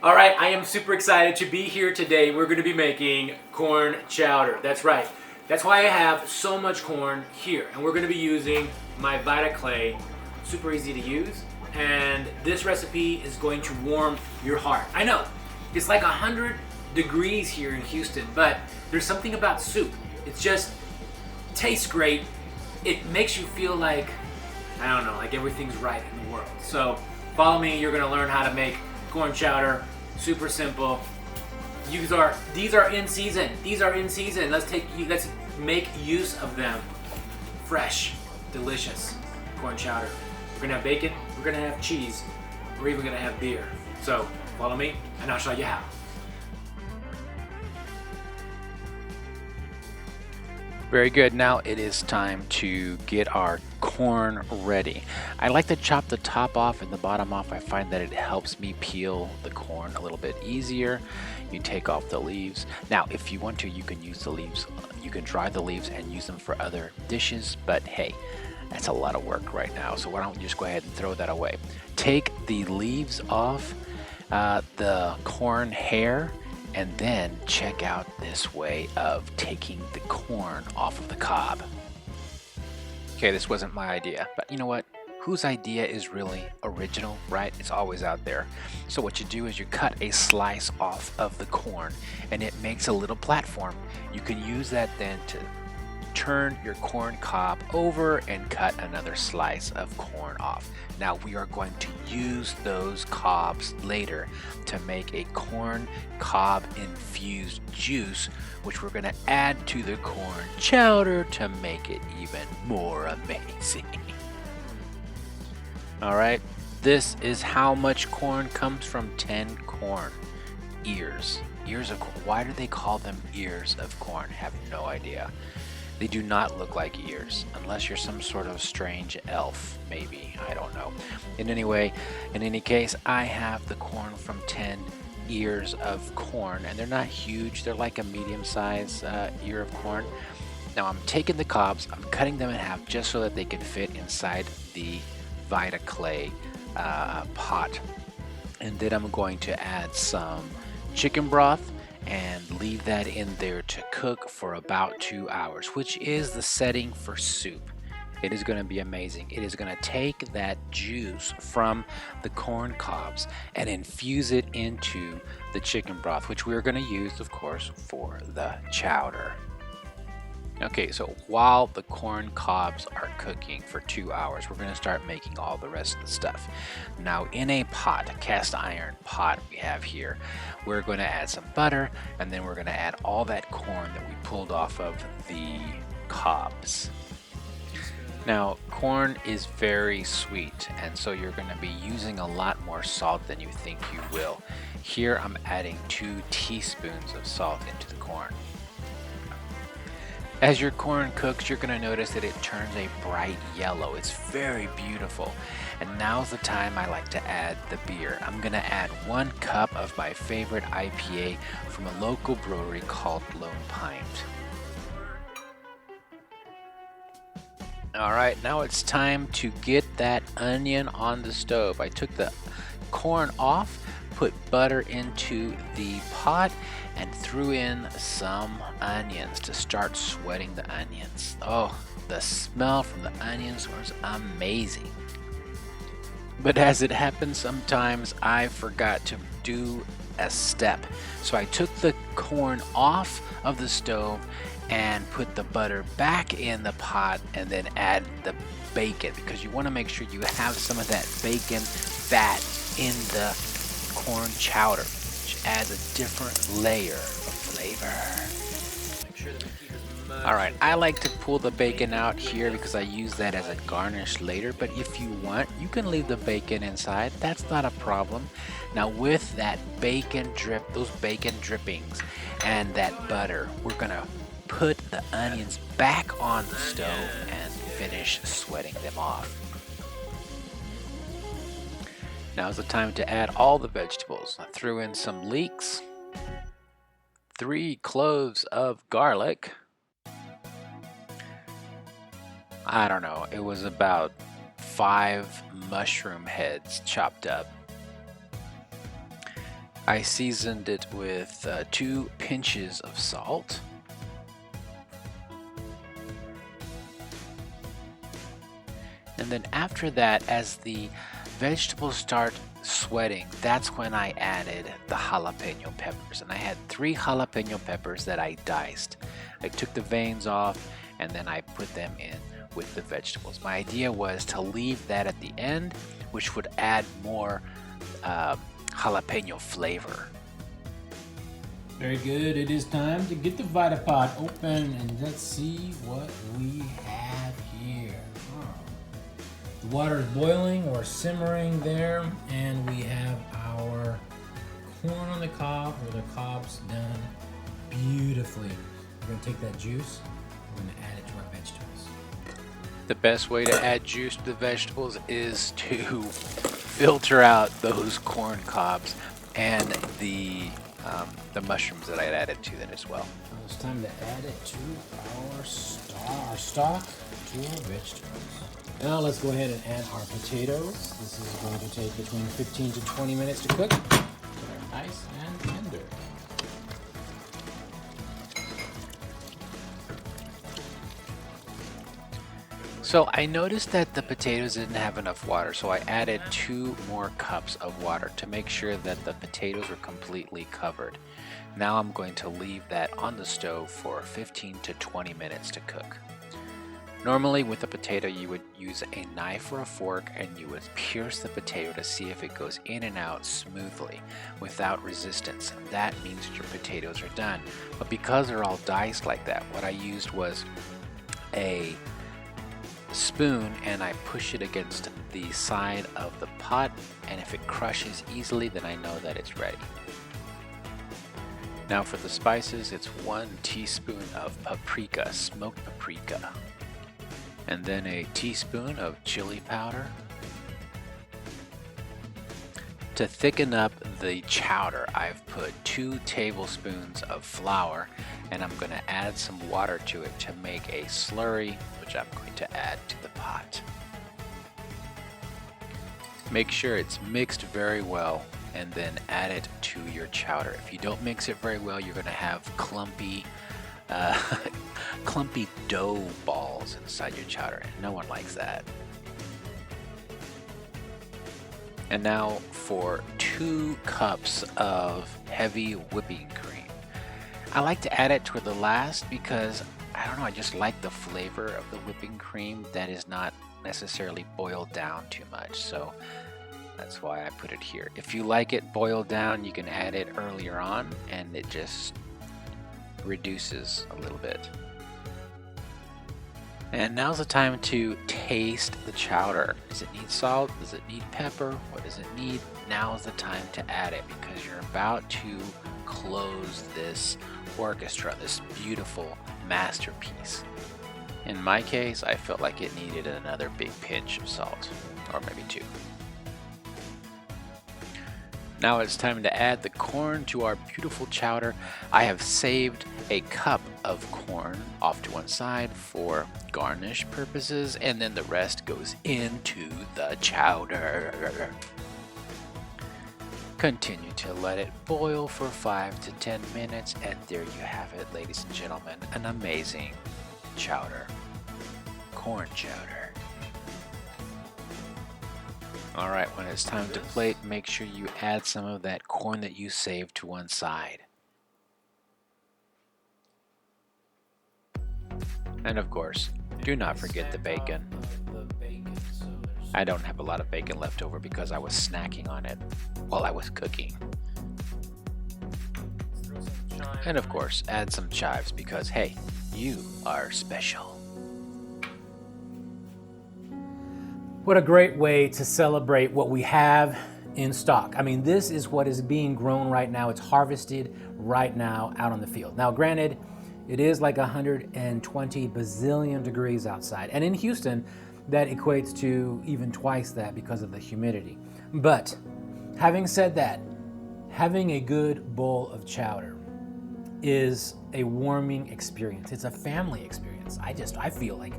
All right, I am super excited to be here today. We're going to be making corn chowder. That's right. That's why I have so much corn here. And we're going to be using my vitaclay. Super easy to use. And this recipe is going to warm your heart. I know, it's like 100 degrees here in Houston, but there's something about soup. It just tastes great. It makes you feel like, I don't know, like everything's right in the world. So follow me, you're going to learn how to make corn chowder. Super simple. These are in season. These are in season. Let's make use of them. Fresh, delicious corn chowder. We're gonna have bacon. We're gonna have cheese. We're even gonna have beer. So follow me, and I'll show you how. Very good. Now it is time to get our corn ready. I like to chop the top off and the bottom off. I find that it helps me peel the corn a little bit easier. You take off the leaves. Now, if you want to, you can use the leaves. You can dry the leaves and use them for other dishes, but hey, that's a lot of work right now. So why don't we just go ahead and throw that away. Take the leaves off, the corn hair, and then check out this way of taking the corn off of the cob. Okay, this wasn't my idea, but you know what? Whose idea is really original, right? It's always out there. So what you do is you cut a slice off of the corn and it makes a little platform. You can use that then to turn your corn cob over and cut another slice of corn off. Now we are going to use those cobs later to make a corn cob infused juice, which we're going to add to the corn chowder to make it even more amazing. All right, this is how much corn comes from 10 corn ears. Ears of corn. Why do they call them ears of corn? Have no idea. They do not look like ears, unless you're some sort of strange elf, maybe. I don't know. In any case, I have the corn from 10 ears of corn, and they're not huge. They're like a medium-sized ear of corn. Now I'm taking the cobs, I'm cutting them in half just so that they can fit inside the vitaclay pot. And then I'm going to add some chicken broth and leave that in there to cook for about 2 hours, which is the setting for soup. It is going to be amazing. It is going to take that juice from the corn cobs and infuse it into the chicken broth, which we're going to use, of course, for the chowder. Okay, so while the corn cobs are cooking for 2 hours, we're going to start making all the rest of the stuff. Now, in a pot, a cast iron pot we have here, we're going to add some butter, and then we're going to add all that corn that we pulled off of the cobs. Now, corn is very sweet, and so you're going to be using a lot more salt than you think you will. Here, I'm adding 2 teaspoons of salt into the corn. As your corn cooks, you're going to notice that it turns a bright yellow. It's very beautiful. And now's the time I like to add the beer. I'm going to add 1 cup of my favorite IPA from a local brewery called Lone Pint. All right, now it's time to get that onion on the stove. I took the corn off, put butter into the pot, and threw in some onions to start sweating the onions. Oh, the smell from the onions was amazing. But as it happens sometimes, I forgot to do a step. So I took the corn off of the stove and put the butter back in the pot and then add the bacon, because you want to make sure you have some of that bacon fat in the corn chowder, which adds a different layer of flavor. All right, I like to pull the bacon out here because I use that as a garnish later, but if you want, you can leave the bacon inside. That's not a problem. Now with that bacon drip, those bacon drippings and that butter, we're gonna put the onions back on the stove and finish sweating them off. Now's the time to add all the vegetables. I threw in some leeks, 3 cloves of garlic. I don't know, it was about 5 mushroom heads chopped up. I seasoned it with 2 pinches of salt. And then after that, as the vegetables start sweating, that's when I added the jalapeno peppers. And I had 3 jalapeno peppers that I diced. I took the veins off and then I put them in with the vegetables. My idea was to leave that at the end, which would add more jalapeno flavor. Very good. It is time to get the Vitapot open and let's see what we have here. The water is boiling or simmering there, and we have our corn on the cob, or the cob's done beautifully. We're going to take that juice, we're going to add it to our vegetables. The best way to add juice to the vegetables is to filter out those corn cobs and the mushrooms that I had added to them as well. So it's time to add it to our stock, to our vegetables. Now let's go ahead and add our potatoes. This is going to take between 15 to 20 minutes to cook. They're nice and tender. So I noticed that the potatoes didn't have enough water, so I added 2 more cups of water to make sure that the potatoes were completely covered. Now I'm going to leave that on the stove for 15 to 20 minutes to cook. Normally with a potato you would use a knife or a fork and you would pierce the potato to see if it goes in and out smoothly without resistance. That means your potatoes are done. But because they're all diced like that, what I used was a spoon and I push it against the side of the pot, and if it crushes easily, then I know that it's ready. Now for the spices, it's 1 teaspoon of paprika, smoked paprika, and then a teaspoon of chili powder. To thicken up the chowder, I've put 2 tablespoons of flour, and I'm going to add some water to it to make a slurry, which I'm going to add to the pot. Make sure it's mixed very well and then add it to your chowder. If you don't mix it very well, you're going to have clumpy dough balls inside your chowder, and no one likes that. And now for 2 cups of heavy whipping cream. I like to add it toward the last because, I don't know, I just like the flavor of the whipping cream that is not necessarily boiled down too much. So that's why I put it here. If you like it boiled down, you can add it earlier on and it just reduces a little bit. And now's the time to taste the chowder. Does it need salt? Does it need pepper? What does it need? Now's the time to add it because you're about to close this orchestra, this beautiful masterpiece. In my case, I felt like it needed another big pinch of salt, or maybe 2. Now it's time to add the corn to our beautiful chowder. I have saved a cup of corn off to one side for garnish purposes, and then the rest goes into the chowder. Continue to let it boil for 5 to 10 minutes, and there you have it, ladies and gentlemen, an amazing chowder, corn chowder. Alright, when it's time to plate, make sure you add some of that corn that you saved to one side. And of course, do not forget the bacon. I don't have a lot of bacon left over because I was snacking on it while I was cooking. And of course, add some chives because, hey, you are special. What a great way to celebrate what we have in stock. I mean, this is what is being grown right now. It's harvested right now out on the field. Now, granted, it is like 120 bazillion degrees outside. And in Houston, that equates to even twice that because of the humidity. But having said that, having a good bowl of chowder is a warming experience. It's a family experience. I feel like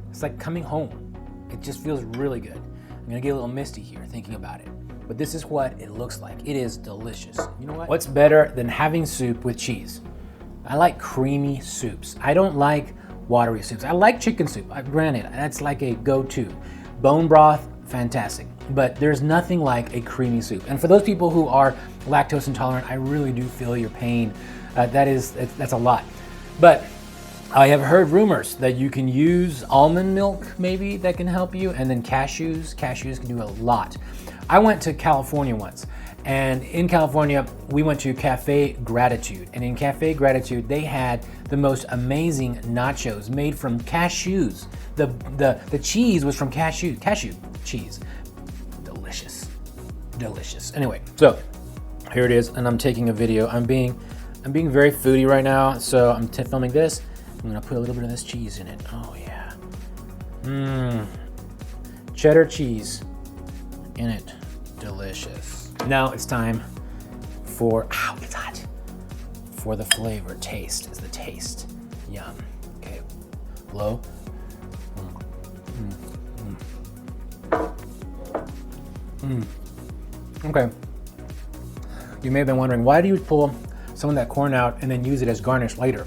it's like coming home. It just feels really good. I'm gonna get a little misty here thinking about it. but this is what it looks like. It is delicious. You know what? What's better than having soup with cheese? I like creamy soups. I don't like watery soups. I like chicken soup. Granted, that's like a go-to. Bone broth, fantastic. But there's nothing like a creamy soup. And for those people who are lactose intolerant, I really do feel your pain. That's a lot. But I have heard rumors that you can use almond milk, maybe, that can help you, and then cashews. Cashews can do a lot. I went to California once, and in California, we went to Cafe Gratitude. And in Cafe Gratitude, they had the most amazing nachos made from cashews. The cheese was from cashew cheese. Delicious, delicious. Anyway, so here it is, and I'm taking a video. I'm being very foodie right now, so I'm filming this. I'm gonna put a little bit of this cheese in it. Oh yeah. Cheddar cheese in it. Delicious. Now it's time for, it's hot. For the flavor. Taste is the taste. Yum. Okay. Low. Okay. You may have been wondering, why do you pull some of that corn out and then use it as garnish later?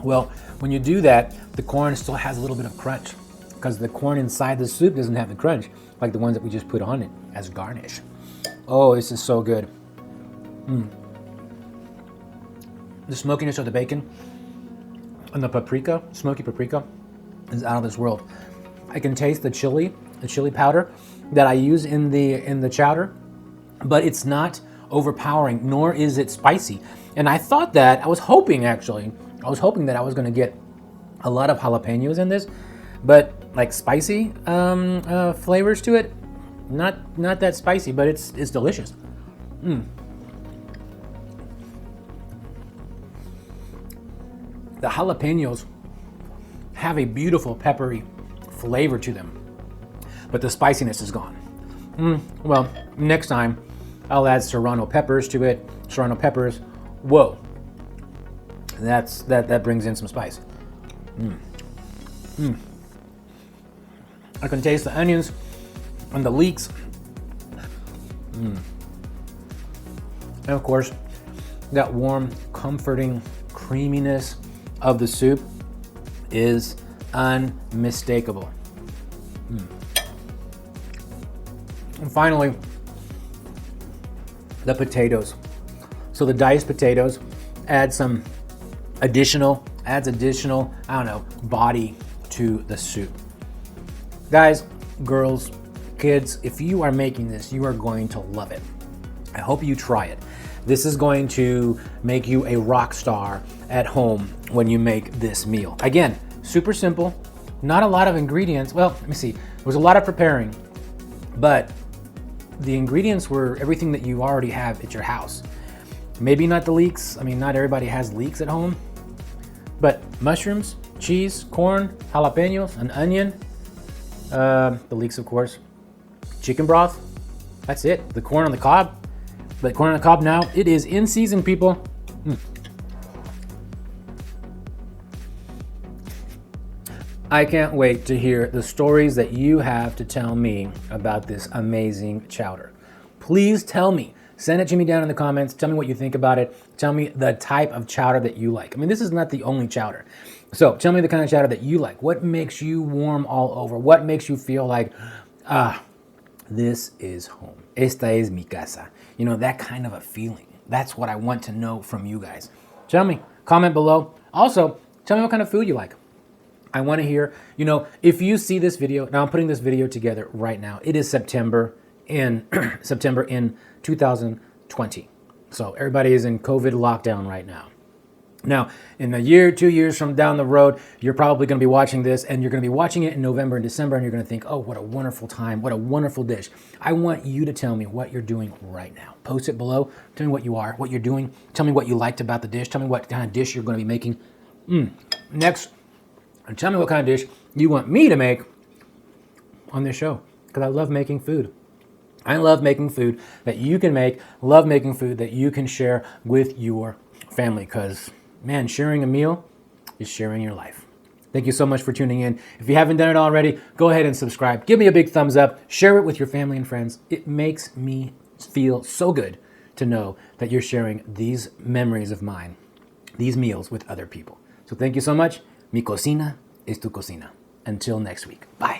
Well, when you do that, the corn still has a little bit of crunch because the corn inside the soup doesn't have the crunch like the ones that we just put on it as garnish. Oh, this is so good. The smokiness of the bacon and the paprika, smoky paprika, is out of this world. I can taste the chili powder that I use in the chowder, but it's not overpowering, nor is it spicy. And I thought that, I was hoping that I was gonna get a lot of jalapenos in this, but like spicy flavors to it, not that spicy, but it's delicious. The jalapenos have a beautiful peppery flavor to them, but the spiciness is gone. Well, next time I'll add serrano peppers to it. Serrano peppers, whoa, that brings in some spice. I can taste the onions and the leeks. And of course, that warm, comforting creaminess of the soup is unmistakable. And finally, the potatoes. So the diced potatoes adds additional, I don't know, body to the soup. Guys, girls, kids, if you are making this, you are going to love it. I hope you try it. This is going to make you a rock star at home when you make this meal. Again, super simple, not a lot of ingredients. Well, let me see. There was a lot of preparing, but the ingredients were everything that you already have at your house. Maybe not the leeks. I mean, not everybody has leeks at home, but mushrooms, cheese, corn, jalapenos, an onion, the leeks, of course, chicken broth. That's it. The corn on the cob. The corn on the cob now, it is in season, people. I can't wait to hear the stories that you have to tell me about this amazing chowder. Please tell me. Send it to me down in the comments. Tell me what you think about it. Tell me the type of chowder that you like. I mean, this is not the only chowder. So tell me the kind of chowder that you like. What makes you warm all over? What makes you feel like, this is home. Esta es mi casa. You know, that kind of a feeling. That's what I want to know from you guys. Tell me, comment below. Also, tell me what kind of food you like. I want to hear, you know, if you see this video, now I'm putting this video together right now. It is September in 2020. So everybody is in COVID lockdown right now. Now, in a year, 2 years from down the road, you're probably going to be watching this, and you're going to be watching it in November and December, and you're going to think, oh, what a wonderful time, what a wonderful dish. I want you to tell me what you're doing right now. Post it below. Tell me what you are, what you're doing. Tell me what you liked about the dish. Tell me what kind of dish you're going to be making. Next, and tell me what kind of dish you want me to make on this show, because I love making food. I love making food that you can make, love making food that you can share with your family, because, man, sharing a meal is sharing your life. Thank you so much for tuning in. If you haven't done it already, go ahead and subscribe. Give me a big thumbs up. Share it with your family and friends. It makes me feel so good to know that you're sharing these memories of mine, these meals with other people. So thank you so much. Mi cocina es tu cocina. Until next week. Bye.